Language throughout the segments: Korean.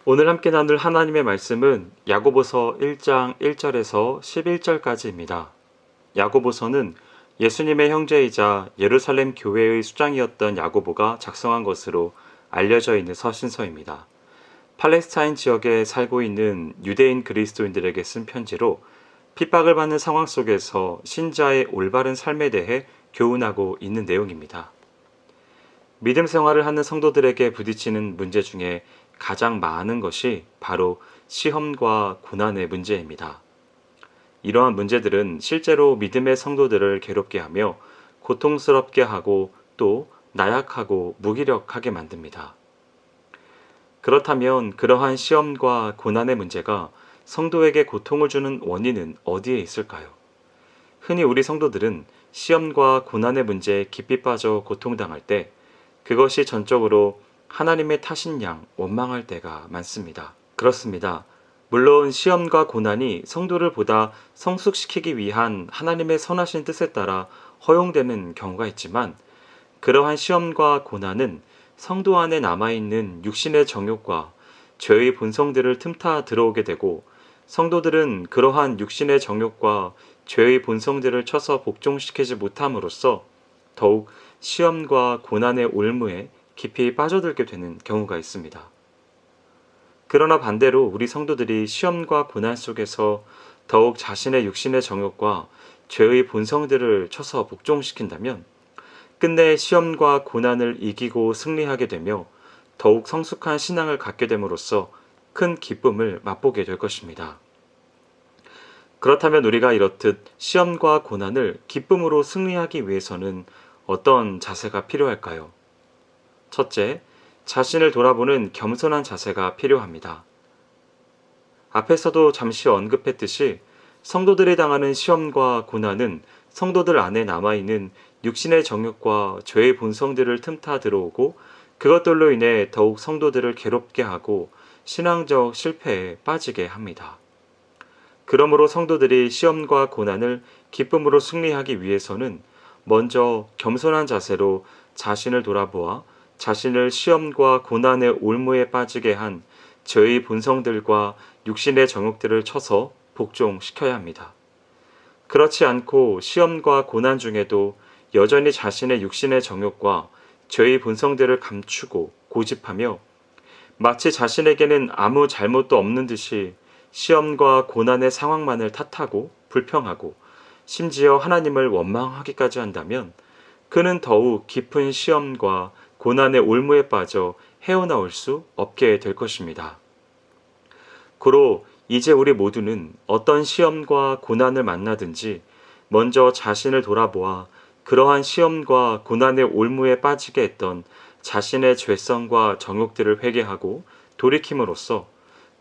오늘 함께 나눌 하나님의 말씀은 야고보서 1장 1절에서 11절까지입니다. 야고보서는 예수님의 형제이자 예루살렘 교회의 수장이었던 야고보가 작성한 것으로 알려져 있는 서신서입니다. 팔레스타인 지역에 살고 있는 유대인 그리스도인들에게 쓴 편지로 핍박을 받는 상황 속에서 신자의 올바른 삶에 대해 교훈하고 있는 내용입니다. 믿음 생활을 하는 성도들에게 부딪히는 문제 중에 가장 많은 것이 바로 시험과 고난의 문제입니다. 이러한 문제들은 실제로 믿음의 성도들을 괴롭게 하며 고통스럽게 하고 또 나약하고 무기력하게 만듭니다. 그렇다면 그러한 시험과 고난의 문제가 성도에게 고통을 주는 원인은 어디에 있을까요? 흔히 우리 성도들은 시험과 고난의 문제에 깊이 빠져 고통당할 때 그것이 전적으로 하나님의 탓인 양 원망할 때가 많습니다. 그렇습니다. 물론 시험과 고난이 성도를 보다 성숙시키기 위한 하나님의 선하신 뜻에 따라 허용되는 경우가 있지만 그러한 시험과 고난은 성도 안에 남아있는 육신의 정욕과 죄의 본성들을 틈타 들어오게 되고 성도들은 그러한 육신의 정욕과 죄의 본성들을 쳐서 복종시키지 못함으로써 더욱 시험과 고난의 올무에 깊이 빠져들게 되는 경우가 있습니다. 그러나 반대로 우리 성도들이 시험과 고난 속에서 더욱 자신의 육신의 정욕과 죄의 본성들을 쳐서 복종시킨다면 끝내 시험과 고난을 이기고 승리하게 되며 더욱 성숙한 신앙을 갖게 됨으로써 큰 기쁨을 맛보게 될 것입니다. 그렇다면 우리가 이렇듯 시험과 고난을 기쁨으로 승리하기 위해서는 어떤 자세가 필요할까요? 첫째, 자신을 돌아보는 겸손한 자세가 필요합니다. 앞에서도 잠시 언급했듯이 성도들이 당하는 시험과 고난은 성도들 안에 남아있는 육신의 정욕과 죄의 본성들을 틈타 들어오고 그것들로 인해 더욱 성도들을 괴롭게 하고 신앙적 실패에 빠지게 합니다. 그러므로 성도들이 시험과 고난을 기쁨으로 승리하기 위해서는 먼저 겸손한 자세로 자신을 돌아보아 자신을 시험과 고난의 올무에 빠지게 한 죄의 본성들과 육신의 정욕들을 쳐서 복종시켜야 합니다. 그렇지 않고 시험과 고난 중에도 여전히 자신의 육신의 정욕과 죄의 본성들을 감추고 고집하며 마치 자신에게는 아무 잘못도 없는 듯이 시험과 고난의 상황만을 탓하고 불평하고 심지어 하나님을 원망하기까지 한다면 그는 더욱 깊은 시험과 고난의 올무에 빠져 헤어나올 수 없게 될 것입니다. 고로 이제 우리 모두는 어떤 시험과 고난을 만나든지 먼저 자신을 돌아보아 그러한 시험과 고난의 올무에 빠지게 했던 자신의 죄성과 정욕들을 회개하고 돌이킴으로써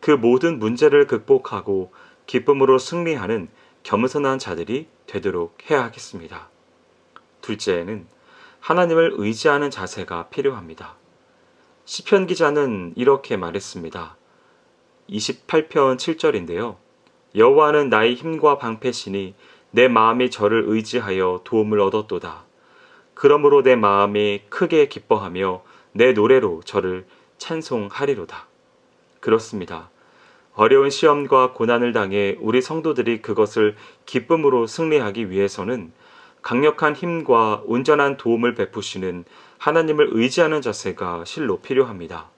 그 모든 문제를 극복하고 기쁨으로 승리하는 겸손한 자들이 되도록 해야 하겠습니다. 둘째는 하나님을 의지하는 자세가 필요합니다. 시편 기자는 이렇게 말했습니다. 28편 7절인데요. 여호와는 나의 힘과 방패시니 내 마음이 저를 의지하여 도움을 얻었도다. 그러므로 내 마음이 크게 기뻐하며 내 노래로 저를 찬송하리로다. 그렇습니다. 어려운 시험과 고난을 당해 우리 성도들이 그것을 기쁨으로 승리하기 위해서는 강력한 힘과 온전한 도움을 베푸시는 하나님을 의지하는 자세가 실로 필요합니다.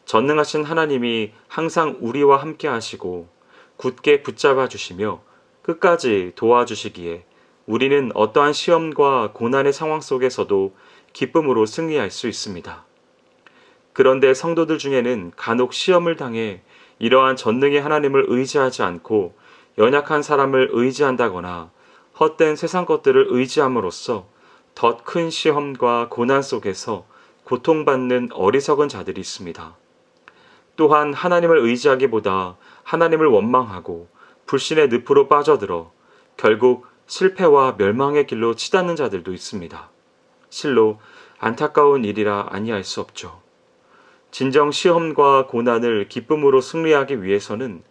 전능하신 하나님이 항상 우리와 함께 하시고 굳게 붙잡아 주시며 끝까지 도와주시기에 우리는 어떠한 시험과 고난의 상황 속에서도 기쁨으로 승리할 수 있습니다. 그런데 성도들 중에는 간혹 시험을 당해 이러한 전능의 하나님을 의지하지 않고 연약한 사람을 의지한다거나 헛된 세상 것들을 의지함으로써 더 큰 시험과 고난 속에서 고통받는 어리석은 자들이 있습니다. 또한 하나님을 의지하기보다 하나님을 원망하고 불신의 늪으로 빠져들어 결국 실패와 멸망의 길로 치닫는 자들도 있습니다. 실로 안타까운 일이라 아니할 수 없죠. 진정 시험과 고난을 기쁨으로 승리하기 위해서는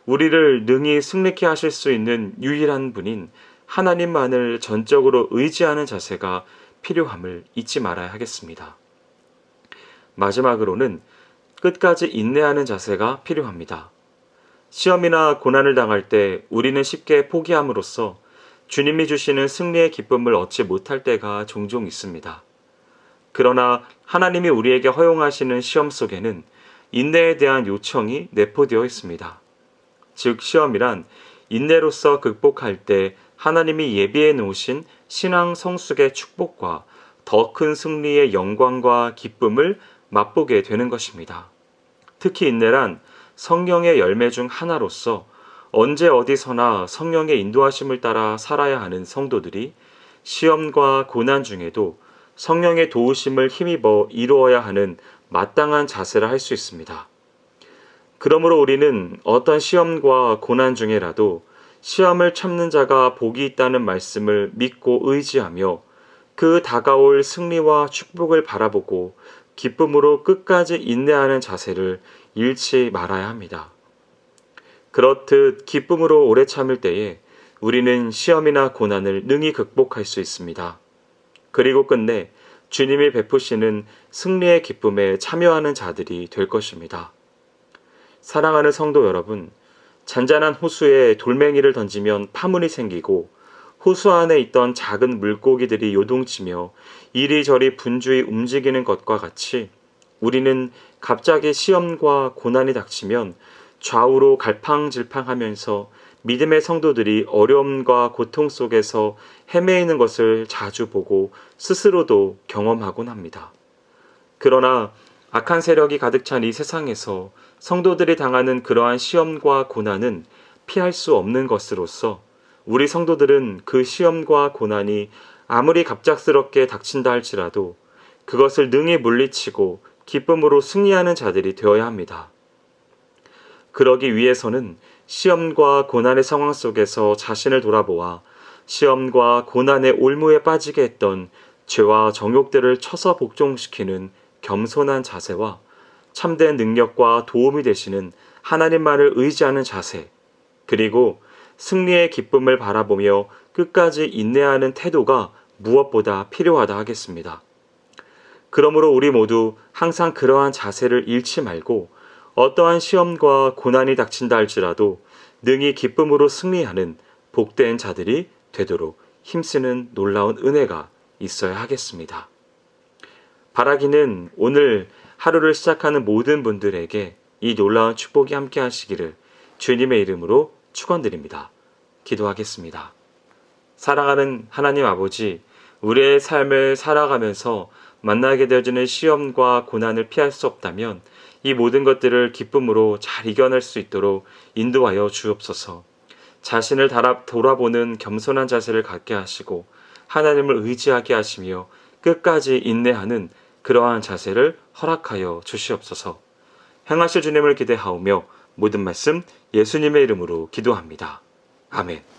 우리를 능히 승리케 하실 수 있는 유일한 분인 하나님만을 전적으로 의지하는 자세가 필요함을 잊지 말아야 하겠습니다. 마지막으로는 끝까지 인내하는 자세가 필요합니다. 시험이나 고난을 당할 때 우리는 쉽게 포기함으로써 주님이 주시는 승리의 기쁨을 얻지 못할 때가 종종 있습니다. 그러나 하나님이 우리에게 허용하시는 시험 속에는 인내에 대한 요청이 내포되어 있습니다. 즉 시험이란 인내로서 극복할 때 하나님이 예비해 놓으신 신앙 성숙의 축복과 더 큰 승리의 영광과 기쁨을 맛보게 되는 것입니다. 특히 인내란 성령의 열매 중 하나로서 언제 어디서나 성령의 인도하심을 따라 살아야 하는 성도들이 시험과 고난 중에도 성령의 도우심을 힘입어 이루어야 하는 마땅한 자세라 할 수 있습니다. 그러므로 우리는 어떤 시험과 고난 중에라도 시험을 참는 자가 복이 있다는 말씀을 믿고 의지하며 그 다가올 승리와 축복을 바라보고 기쁨으로 끝까지 인내하는 자세를 잃지 말아야 합니다. 그렇듯 기쁨으로 오래 참을 때에 우리는 시험이나 고난을 능히 극복할 수 있습니다. 그리고 끝내 주님이 베푸시는 승리의 기쁨에 참여하는 자들이 될 것입니다. 사랑하는 성도 여러분, 잔잔한 호수에 돌멩이를 던지면 파문이 생기고 호수 안에 있던 작은 물고기들이 요동치며 이리저리 분주히 움직이는 것과 같이 우리는 갑자기 시험과 고난이 닥치면 좌우로 갈팡질팡하면서 믿음의 성도들이 어려움과 고통 속에서 헤매이는 것을 자주 보고 스스로도 경험하곤 합니다. 그러나 악한 세력이 가득 찬 이 세상에서 성도들이 당하는 그러한 시험과 고난은 피할 수 없는 것으로서 우리 성도들은 그 시험과 고난이 아무리 갑작스럽게 닥친다 할지라도 그것을 능히 물리치고 기쁨으로 승리하는 자들이 되어야 합니다. 그러기 위해서는 시험과 고난의 상황 속에서 자신을 돌아보아 시험과 고난의 올무에 빠지게 했던 죄와 정욕들을 쳐서 복종시키는 겸손한 자세와 참된 능력과 도움이 되시는 하나님만을 의지하는 자세, 그리고 승리의 기쁨을 바라보며 끝까지 인내하는 태도가 무엇보다 필요하다 하겠습니다. 그러므로 우리 모두 항상 그러한 자세를 잃지 말고 어떠한 시험과 고난이 닥친다 할지라도 능히 기쁨으로 승리하는 복된 자들이 되도록 힘쓰는 놀라운 은혜가 있어야 하겠습니다. 바라기는 오늘 하루를 시작하는 모든 분들에게 이 놀라운 축복이 함께 하시기를 주님의 이름으로 축원드립니다. 기도하겠습니다. 사랑하는 하나님 아버지, 우리의 삶을 살아가면서 만나게 되어지는 시험과 고난을 피할 수 없다면 이 모든 것들을 기쁨으로 잘 이겨낼 수 있도록 인도하여 주옵소서. 자신을 돌아보는 겸손한 자세를 갖게 하시고 하나님을 의지하게 하시며 끝까지 인내하는 그러한 자세를 허락하여 주시옵소서. 행하실 주님을 기대하오며 모든 말씀 예수님의 이름으로 기도합니다. 아멘.